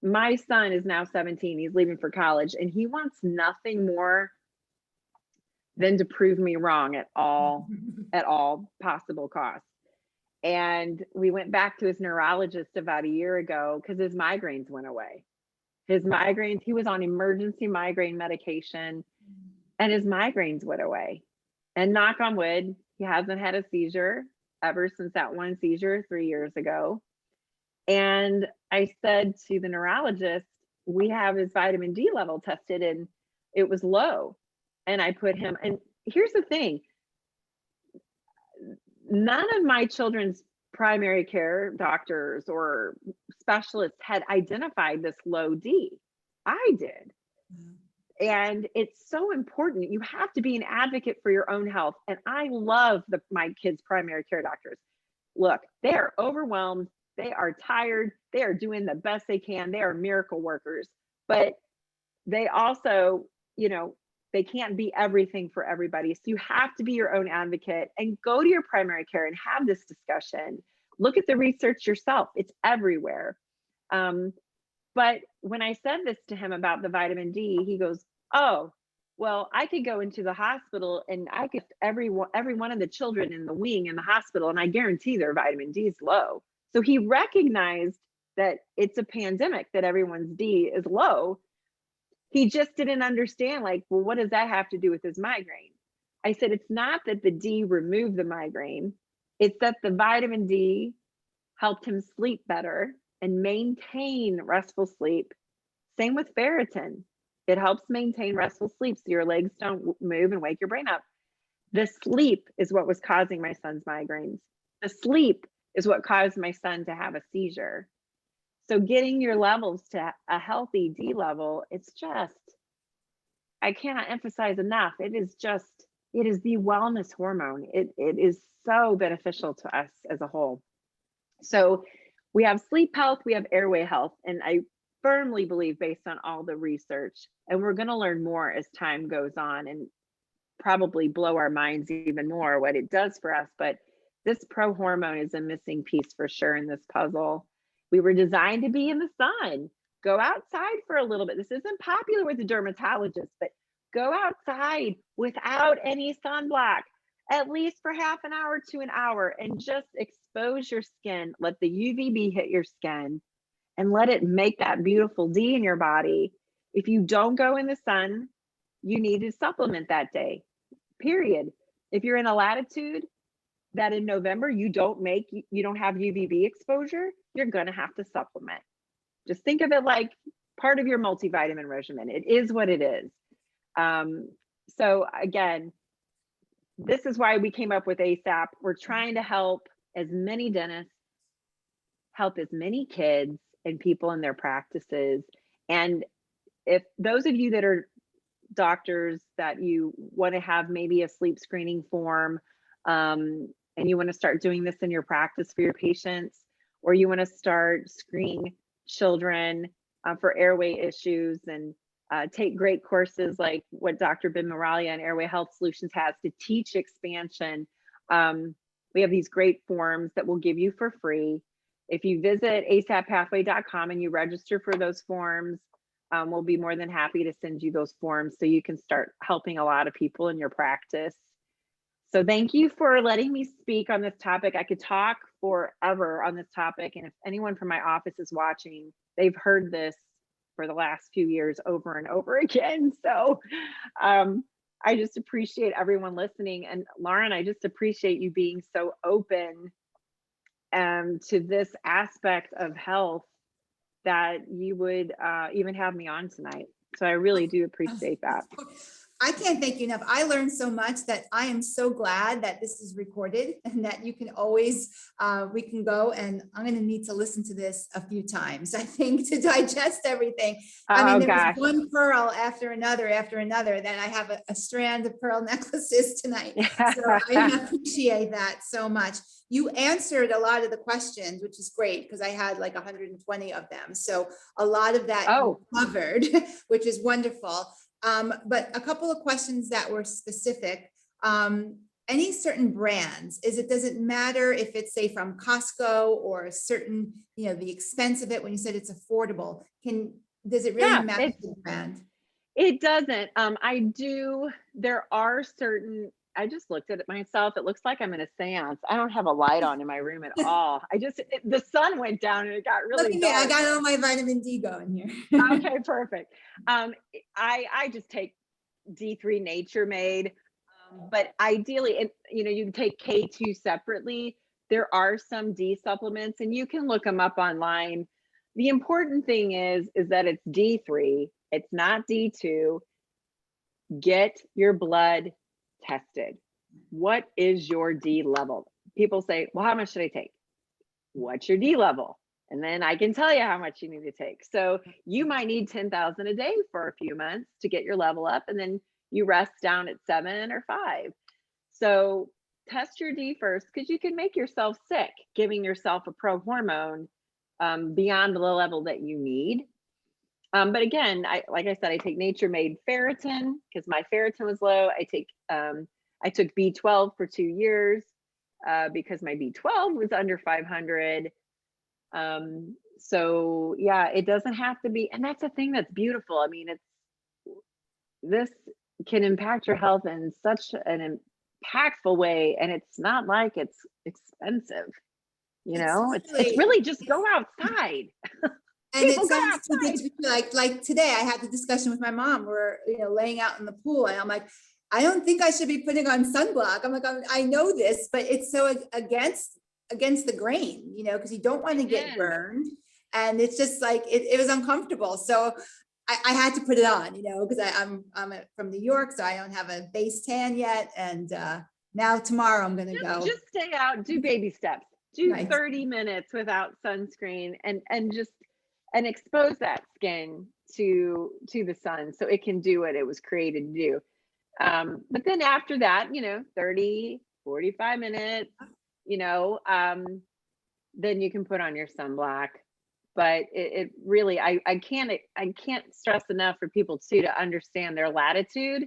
my son is now 17. He's leaving for college, and he wants nothing more than to prove me wrong at all possible costs. And we went back to his neurologist about a year ago because his migraines went away. His migraines, he was on emergency migraine medication, and his migraines went away. And knock on wood, he hasn't had a seizure ever since that one seizure 3 years ago. And I said to the neurologist, we have his vitamin D level tested and it was low. And I put him, and here's the thing, none of my children's primary care doctors or specialists had identified this low D. I did. And it's so important. You have to be an advocate for your own health. And I love my kids' primary care doctors. Look, they are overwhelmed. They are tired. They are doing the best they can. They are miracle workers. But they also, they can't be everything for everybody. So you have to be your own advocate and go to your primary care and have this discussion. Look at the research yourself. It's everywhere. But when I said this to him about the vitamin D, he goes, "Oh, well, I could go into the hospital and I could every one of the children in the wing in the hospital, and I guarantee their vitamin D is low." So he recognized that it's a pandemic, that everyone's D is low. He just didn't understand, like, well, what does that have to do with his migraine? I said, it's not that the D removed the migraine, it's that the vitamin D helped him sleep better and maintain restful sleep. Same with ferritin. It helps maintain restful sleep so your legs don't move and wake your brain up. The sleep is what was causing my son's migraines. The sleep is what caused my son to have a seizure. So getting your levels to a healthy D level, it's just, I cannot emphasize enough. It is the wellness hormone. It is so beneficial to us as a whole. So we have sleep health, we have airway health, and I firmly believe, based on all the research, and we're going to learn more as time goes on and probably blow our minds even more what it does for us. But this pro-hormone is a missing piece for sure in this puzzle. We were designed to be in the sun. Go outside for a little bit. This isn't popular with the dermatologists, but go outside without any sunblock, at least for half an hour to an hour, and just expose your skin. Let the UVB hit your skin and let it make that beautiful D in your body. If you don't go in the sun, you need to supplement that day, period. If you're in a latitude that in November you don't have UVB exposure, you're gonna have to supplement. Just think of it like part of your multivitamin regimen. It is what it is. So again, this is why we came up with ASAP. We're trying to help as many dentists, help as many kids and people in their practices. And if those of you that are doctors that you want to have maybe a sleep screening form, and you want to start doing this in your practice for your patients, or you want to start screening children for airway issues and take great courses like what Dr. Bin Moralia and Airway Health Solutions has to teach expansion. We have these great forms that we'll give you for free. If you visit asappathway.com and you register for those forms, we'll be more than happy to send you those forms so you can start helping a lot of people in your practice. So thank you for letting me speak on this topic. I could talk forever on this topic. And if anyone from my office is watching, they've heard this for the last few years over and over again. So I just appreciate everyone listening. And Lauren, I just appreciate you being so open to this aspect of health that you would even have me on tonight. So I really do appreciate that. I can't thank you enough. I learned so much that I am so glad that this is recorded and that you can always, we can go, and I'm going to need to listen to this a few times, I think, to digest everything. I mean, there was one pearl after another that I have a strand of pearl necklaces tonight. So I appreciate that so much. You answered a lot of the questions, which is great because I had like 120 of them. So a lot of that you covered, which is wonderful. But a couple of questions that were specific. Any certain brands, does it matter if it's, say, from Costco or a certain, the expense of it when you said it's affordable? Does it really matter the brand? It doesn't. There are certain, I just looked at it myself. It looks like I'm in a seance. I don't have a light on in my room at all. The sun went down and it got really dark. I got all my vitamin D going here. Okay, perfect. I just take D3 Nature Made, but ideally, you can take K2 separately. There are some D supplements and you can look them up online. the important thing is that it's D3, it's not D2. Get your blood tested. What is your D level? People say, well, how much should I take? What's your D level? And then I can tell you how much you need to take. So you might need 10,000 a day for a few months to get your level up, and then you rest down at 7 or 5. So test your D first, because you can make yourself sick giving yourself a pro-hormone beyond the level that you need. But again, like I said, I take nature-made ferritin because my ferritin was low. I took B12 for 2 years because my B12 was under 500. So yeah, it doesn't have to be, and that's the thing that's beautiful. I mean, this can impact your health in such an impactful way, and it's not like it's expensive. You know, it's really just go outside. And it sounds too good to be like today I had the discussion with my mom. We're, you know, laying out in the pool, and I'm like, I don't think I should be putting on sunblock. I'm like, I know this, but it's so against the grain, you know, because you don't want to get burned. And it's just like, it was uncomfortable. So I had to put it on, you know, because I'm from New York, so I don't have a base tan yet. And now tomorrow I'm going to go. Just stay out, do baby steps, do 30 minutes without sunscreen, and expose that skin to the sun so it can do what it was created to do. But then after that, you know, 30, 45 minutes, you know, then you can put on your sunblock. But it really, I can't stress enough for people too to understand their latitude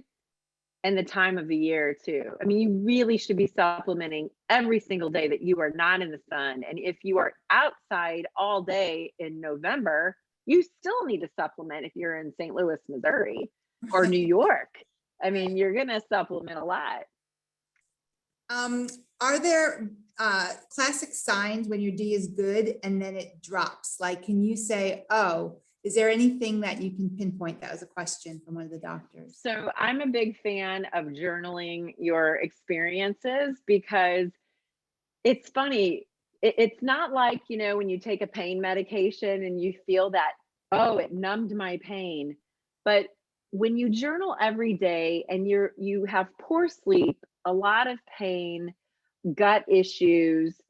and the time of the year too. I mean, you really should be supplementing every single day that you are not in the sun. And if you are outside all day in November, you still need to supplement if you're in St. Louis, Missouri or New York. I mean, you're going to supplement a lot. Are there classic signs when your D is good and then it drops? Like, can you say, oh, is there anything that you can pinpoint? That was a question from one of the doctors. So I'm a big fan of journaling your experiences, because it's funny. It's not like, you know, when you take a pain medication and you feel that, oh, it numbed my pain. But when you journal every day and you have poor sleep, a lot of pain, gut issues,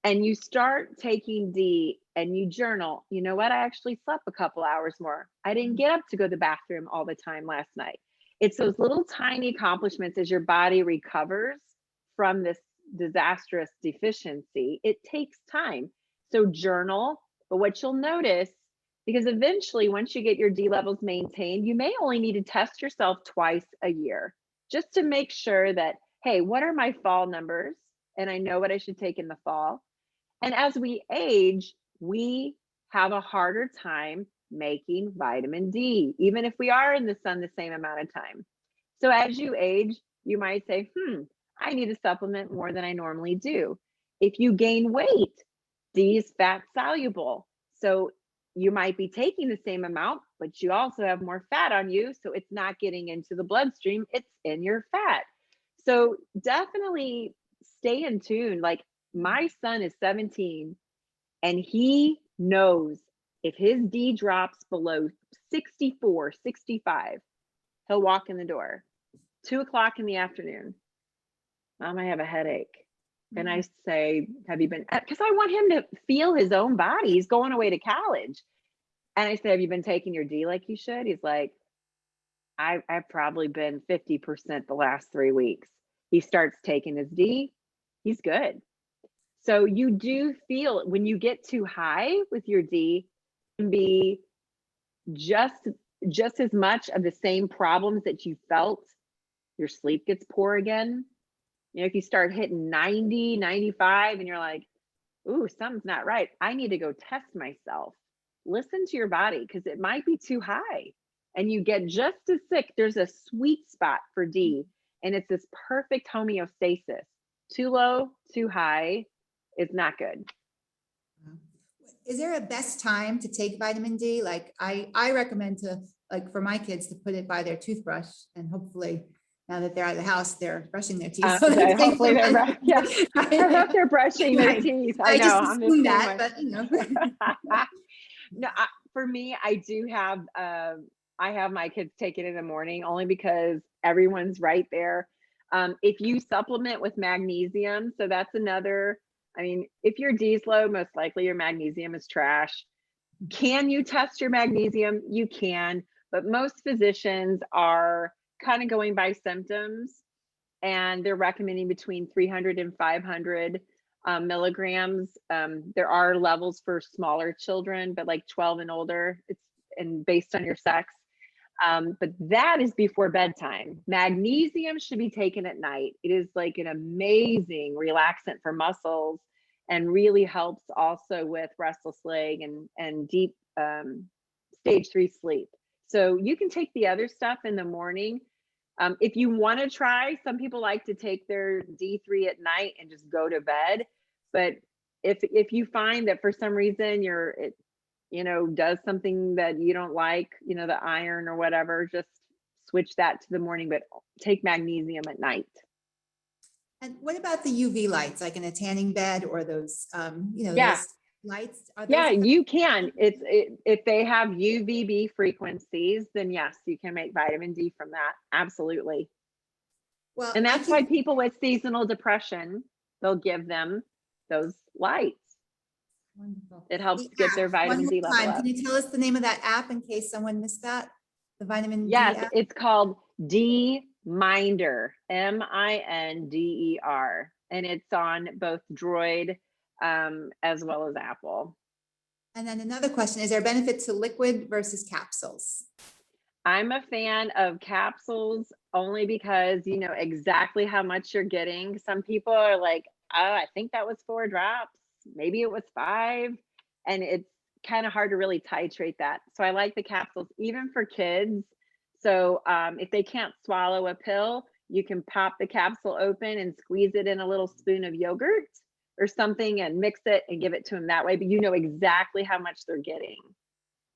and you start taking D and you journal, you know what? I actually slept a couple hours more. I didn't get up to go to the bathroom all the time last night. It's those little tiny accomplishments as your body recovers from this disastrous deficiency. It takes time. So journal, but what you'll notice, because eventually once you get your D levels maintained, you may only need to test yourself twice a year just to make sure that, hey, what are my fall numbers? And I know what I should take in the fall. And as we age, we have a harder time making vitamin D, even if we are in the sun the same amount of time. So as you age, you might say, I need to supplement more than I normally do. If you gain weight, D is fat soluble. So you might be taking the same amount, but you also have more fat on you. So it's not getting into the bloodstream, it's in your fat. So definitely stay in tune. Like, my son is 17 and he knows if his D drops below 64, 65, he'll walk in the door. 2 o'clock in the afternoon, Mom, I have a headache. And I say, have you been, because I want him to feel his own body. He's going away to college. And I say, have you been taking your D like you should? He's like, I've probably been 50% the last 3 weeks. He starts taking his D, he's good. So you do feel when you get too high with your D, it can be just as much of the same problems that you felt. Your sleep gets poor again. You know, if you start hitting 90, 95 and you're like, ooh, something's not right, I need to go test myself. Listen to your body, because it might be too high and you get just as sick. There's a sweet spot for D, and it's this perfect homeostasis. Too low, too high is not good. Is there a best time to take vitamin D? Like, I recommend to, like, for my kids to put it by their toothbrush, and hopefully now that they're out of the house, they're brushing their teeth. So hopefully they're brushing their teeth. I know. just assume that, but you know. No, for me, I do have, I have my kids take it in the morning only because everyone's right there. If you supplement with magnesium, so that's another, I mean, if your D's low, most likely your magnesium is trash. Can you test your magnesium? You can, but most physicians are kind of going by symptoms, and they're recommending between 300 and 500 milligrams. There are levels for smaller children, but like 12 and older, it's and based on your sex. But that is before bedtime. Magnesium should be taken at night. It is like an amazing relaxant for muscles and really helps also with restless leg and deep stage 3 sleep. So you can take the other stuff in the morning. If you want to try, some people like to take their D3 at night and just go to bed. But if you find that for some reason it does something that you don't like, the iron or whatever, just switch that to the morning, but take magnesium at night. And what about the UV lights, like in a tanning bed or those, Yeah. those lights? Are those Yeah, you can. If they have UVB frequencies, then yes, you can make vitamin D from that. Absolutely. Well, And that's why people with seasonal depression, they'll give them those lights. Wonderful. It helps get their vitamin D level up. Can you tell us the name of that app in case someone missed that? The vitamin D Yes, app? it's called D Minder, Minder, and it's on both Droid as well as Apple. And then another question, is there a benefit to liquid versus capsules? I'm a fan of capsules only because you know exactly how much you're getting. Some people are like, oh, I think that was 4 drops. Maybe it was 5. And it's kind of hard to really titrate that. So I like the capsules, even for kids. So if they can't swallow a pill, you can pop the capsule open and squeeze it in a little spoon of yogurt or something and mix it and give it to them that way. But you know exactly how much they're getting.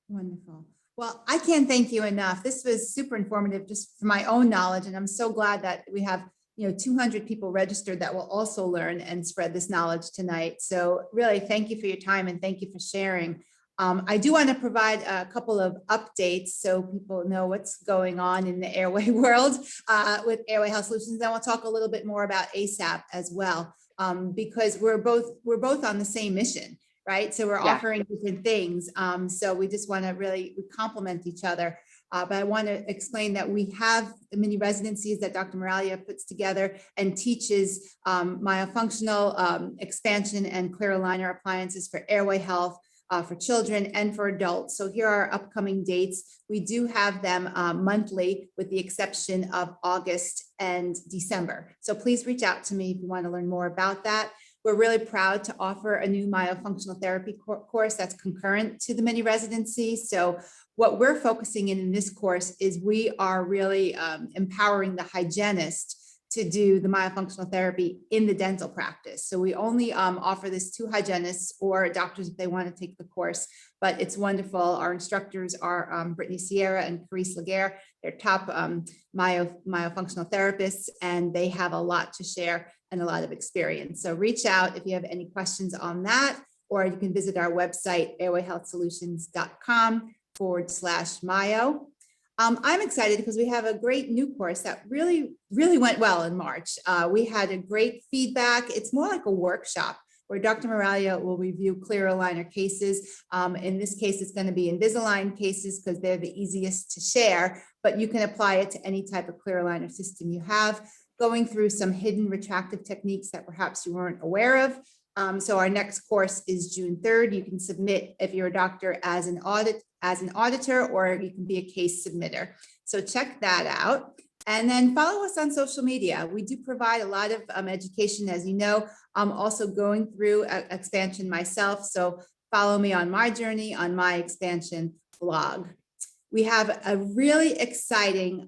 Wonderful. Well, I can't thank you enough. This was super informative just for my own knowledge. And I'm so glad that we have 200 people registered that will also learn and spread this knowledge tonight. So really, thank you for your time and thank you for sharing. I do want to provide a couple of updates so people know what's going on in the Airway world with Airway Health Solutions. Then we'll talk a little bit more about ASAP as well, because we're both on the same mission, right? So we're offering different things. So we just want to really complement each other. But I want to explain that we have mini residencies that Dr. Moralia puts together and teaches myofunctional expansion and clear aligner appliances for airway health for children and for adults. So here are our upcoming dates. We do have them monthly with the exception of August and December. So please reach out to me if you want to learn more about that. We're really proud to offer a new myofunctional therapy course that's concurrent to the mini residency. So what we're focusing in this course is we are really empowering the hygienist to do the myofunctional therapy in the dental practice. So we only offer this to hygienists or doctors if they want to take the course, but it's wonderful. Our instructors are Brittany Sierra and Carice Laguerre. They're top myofunctional therapists, and they have a lot to share and a lot of experience. So reach out if you have any questions on that, or you can visit our website, airwayhealthsolutions.com/myo. I'm excited because we have a great new course that really went well in March. We had a great feedback. It's more like a workshop where Dr. Moralia will review clear aligner cases. In this case, it's going to be Invisalign cases because they're the easiest to share, but you can apply it to any type of clear aligner system you have, going through some hidden retractive techniques that perhaps you weren't aware of. So our next course is June 3rd. You can submit if you're a doctor as an auditor, or you can be a case submitter. So check that out. And then follow us on social media. We do provide a lot of education, as you know. I'm also going through expansion myself. So follow me on my journey on my expansion blog. We have a really exciting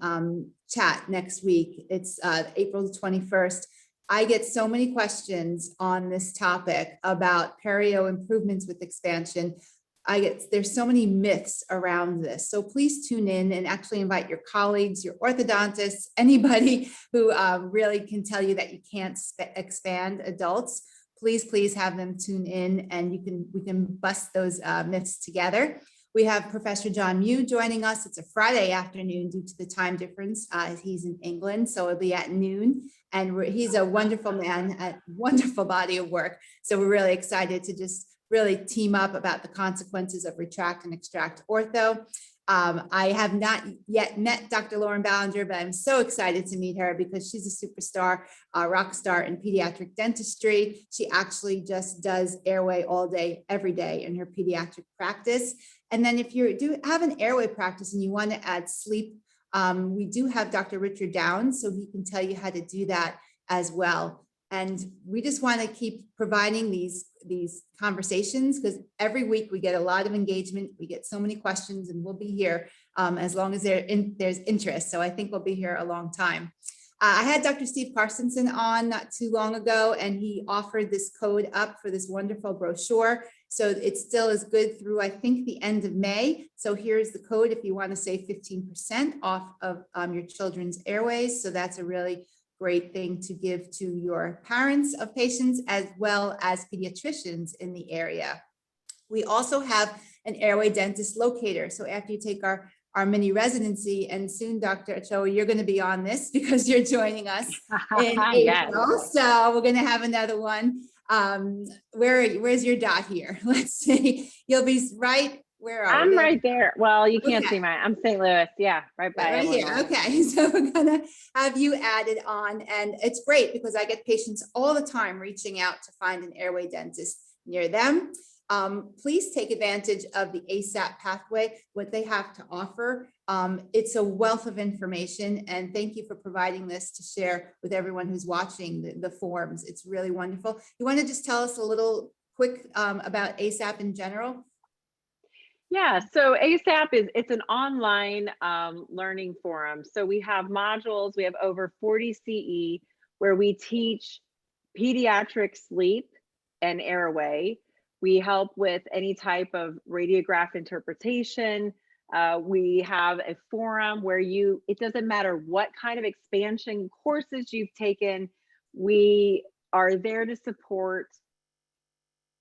chat next week. It's April 21st. I get so many questions on this topic about perio improvements with expansion. There's so many myths around this. So please tune in and actually invite your colleagues, your orthodontists, anybody who really can tell you that you can't expand adults. Please have them tune in, and we can bust those myths together. We have Professor John Mew joining us. It's a Friday afternoon due to the time difference. He's in England, so it'll be at noon. And he's a wonderful man, a wonderful body of work. So we're really excited to just really team up about the consequences of retract and extract ortho. I have not yet met Dr. Lauren Ballinger, but I'm so excited to meet her because she's a superstar, rock star in pediatric dentistry. She actually just does Airway all day, every day in her pediatric practice. And then if you do have an Airway practice and you want to add sleep, we do have Dr. Richard Downs, so he can tell you how to do that as well. And we just want to keep providing these conversations because every week we get a lot of engagement. We get so many questions, and we'll be here as long as there's interest. So I think we'll be here a long time. I had Dr. Steve Carstensen on not too long ago, and he offered this code up for this wonderful brochure. So it still is good through, I think, the end of May. So here's the code if you want to save 15% off of your children's Airways. So that's a really great thing to give to your parents of patients as well as pediatricians in the area. We also have an Airway dentist locator. So after you take our mini residency, and soon, Dr. Ochoa, you're going to be on this because you're joining us in April. Yes. So we're going to have another one. Where's your dot here? Let's see. You'll be right. Where are I'm we? right there. Well, you can't see mine. I'm St. Louis. Yeah, right by right here. Okay, so we're gonna have you added on, and it's great because I get patients all the time reaching out to find an Airway dentist near them. Please take advantage of the ASAP pathway, what they have to offer. It's a wealth of information, and thank you for providing this to share with everyone who's watching the forms. It's really wonderful. You want to just tell us a little quick about ASAP in general? Yeah, so ASAP it's an online learning forum. So we have modules, we have over 40 CE where we teach pediatric sleep and Airway. We help with any type of radiograph interpretation. We have a forum where it doesn't matter what kind of expansion courses you've taken, we are there to support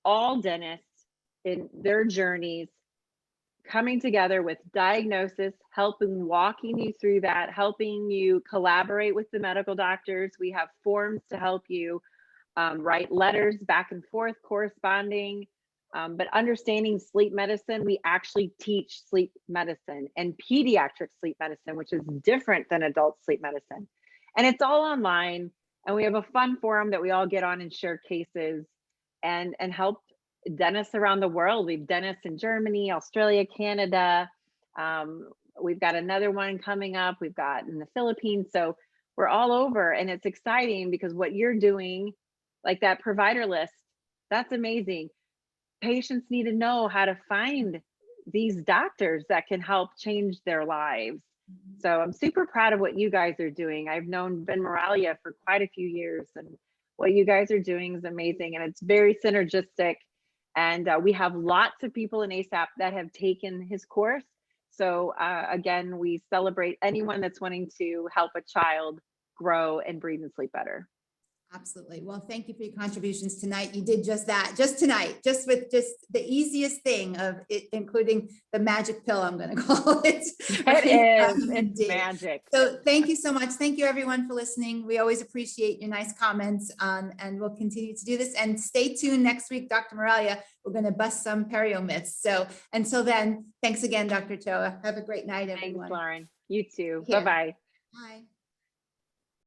all dentists in their journeys, coming together with diagnosis, walking you through that, helping you collaborate with the medical doctors. We have forms to help you write letters back and forth, corresponding, but understanding sleep medicine. We actually teach sleep medicine and pediatric sleep medicine, which is different than adult sleep medicine. And it's all online. And we have a fun forum that we all get on and share cases and help dentists around the world. We've dentists in Germany, Australia, Canada. We've got another one coming up. We've got in the Philippines. So we're all over, and it's exciting because what you're doing, like that provider list, that's amazing. Patients need to know how to find these doctors that can help change their lives. So I'm super proud of what you guys are doing. I've known Ben Moralia for quite a few years, and what you guys are doing is amazing, and it's very synergistic. And we have lots of people in ASAP that have taken his course. So again, we celebrate anyone that's wanting to help a child grow and breathe and sleep better. Absolutely. Well, thank you for your contributions tonight. You did just that, just tonight, just with just the easiest thing of it, including the magic pill, I'm going to call it. It's magic. So thank you so much. Thank you everyone for listening. We always appreciate your nice comments, and we'll continue to do this. And stay tuned next week, Dr. Moralia. We're going to bust some perio myths. So until then, thanks again, Dr. Ochoa. Have a great night, everyone. Thanks, Lauren. You too. Here. Bye-bye. Bye.